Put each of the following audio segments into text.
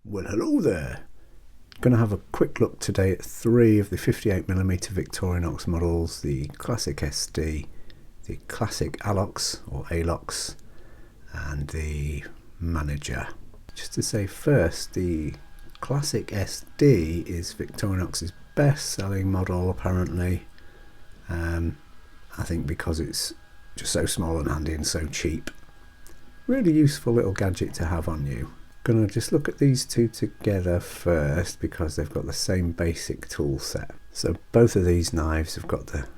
Well, hello there. Going to have a quick look today at three of the 58mm Victorinox models, the Classic SD, the Classic Alox or Alox, and the Manager. Just to say first, the Classic SD is Victorinox's best-selling model apparently. I think because it's just so small and handy and so cheap. Really useful little gadget to have on you. Gonna just look at these two together first because they've got the same basic tool set. So both of these knives have got the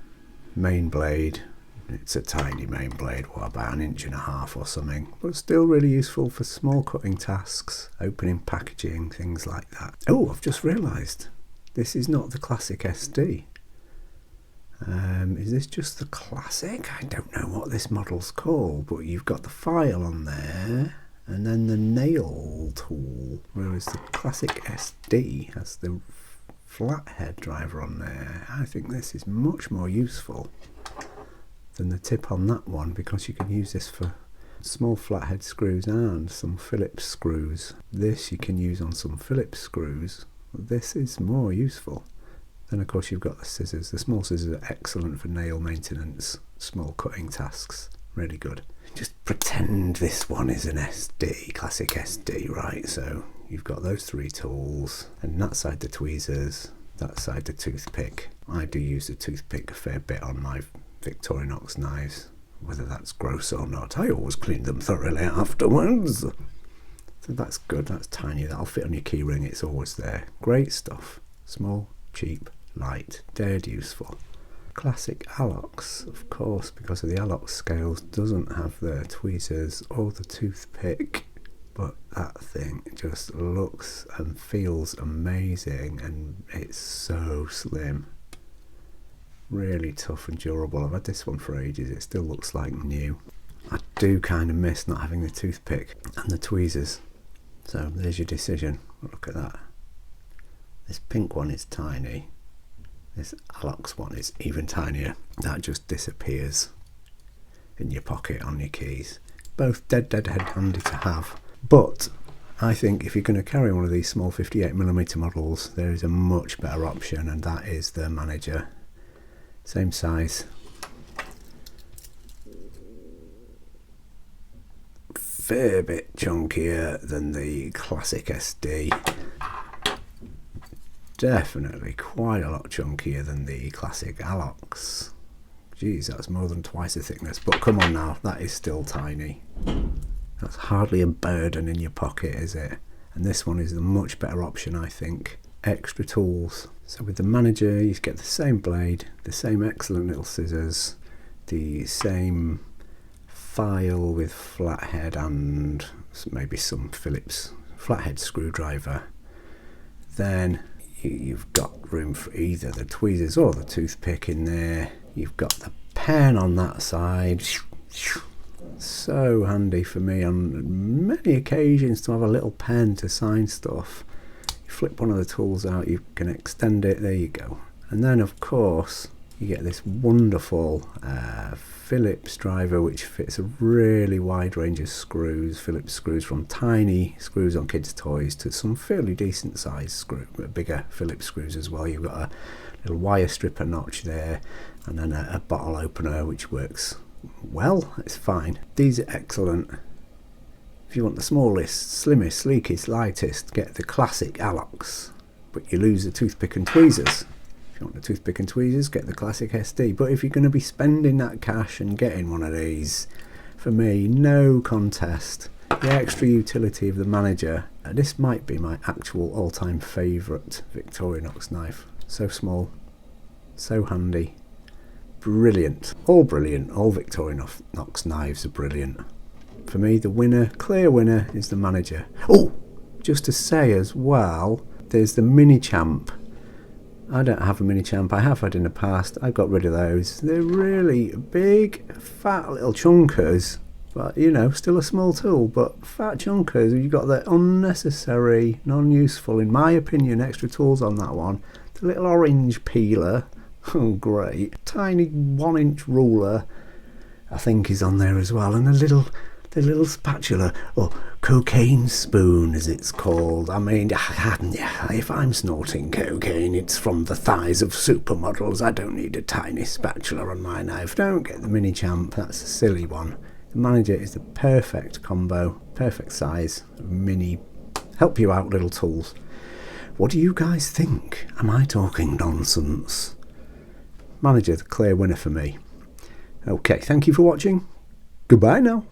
main blade. It's a tiny main blade, what, about 1.5 inches or something, but still really useful for small cutting tasks, opening packaging, things like that. Oh, I've just realised this is not the Classic SD. Is this just the Classic? I don't know what this model's called, but you've got the file on there and then the nail tool, whereas the Classic SD has the flathead driver on there. I think this is much more useful than the tip on that one because you can use this for small flathead screws and some Phillips screws. This you can use on some Phillips screws. This is more useful. Then of course you've got the scissors. The small scissors are excellent for nail maintenance, small cutting tasks. Really good. Just pretend this one is an SD, Classic SD, right? So you've got those three tools, and that side the tweezers, that side the toothpick. I do use the toothpick a fair bit on my Victorinox knives, whether that's gross or not. I always clean them thoroughly afterwards. So that's good, that's tiny, that'll fit on your key ring, it's always there. Great stuff. Small, cheap, light, dead useful. Classic Alox, of course, because of the Alox scales, doesn't have the tweezers or the toothpick, but that thing just looks and feels amazing, and it's so slim. Really tough and durable. I've had this one for ages, it still looks like new. I do kind of miss not having the toothpick and the tweezers. So there's your decision. Look at that. This pink one is tiny. This Alox one is even tinier. That just disappears in your pocket on your keys. Both dead handy to have. But I think if you're going to carry one of these small 58mm models, there is a much better option, and that is the Manager. Same size. Fair bit chunkier than the Classic SD. Definitely quite a lot chunkier than the Classic Alox. Geez, that's more than twice the thickness. But come on now, that is still tiny. That's hardly a burden in your pocket, is it? And this one is the much better option, I think. Extra tools. So with the Manager, you get the same blade, the same excellent little scissors, the same file with flathead and maybe some Phillips flathead screwdriver. Then you've got room for either the tweezers or the toothpick in there. You've got the pen on that side. So handy for me on many occasions to have a little pen to sign stuff. You flip one of the tools out, you can extend it, there you go. And then of course you get this wonderful Phillips driver which fits a really wide range of screws. Phillips screws, from tiny screws on kids' toys to some fairly decent sized screw, bigger Phillips screws as well. You've got a little wire stripper notch there, and then a bottle opener which works well. It's fine. These are excellent. If you want the smallest, slimmest, sleekest, lightest, get the Classic Alox, but you lose the toothpick and tweezers. If you want the toothpick and tweezers, get the Classic SD. But if you're going to be spending that cash and getting one of these, for me, no contest. The extra utility of the Manager. This might be my actual all-time favourite Victorinox knife. So small, so handy, brilliant. All Victorinox knives are brilliant. For me, the winner, clear winner, is the Manager. Oh, just to say as well, there's the Mini Champ. I don't have a Mini Champ, I have had in the past. I got rid of those. They're really big, fat little chunkers, but you know, still a small tool, but fat chunkers. You've got the unnecessary, non-useful, in my opinion, extra tools on that one. The little orange peeler, oh great. Tiny 1-inch ruler, I think, is on there as well, and the the little spatula, or cocaine spoon as it's called. I mean, if I'm snorting cocaine, it's from the thighs of supermodels. I don't need a tiny spatula on my knife. Don't get the mini champ, that's a silly one. The manager is the perfect combo, perfect size, mini, help you out little tools. What do you guys think? Am I talking nonsense? Manager, the clear winner for me. Okay, thank you for watching. Goodbye now.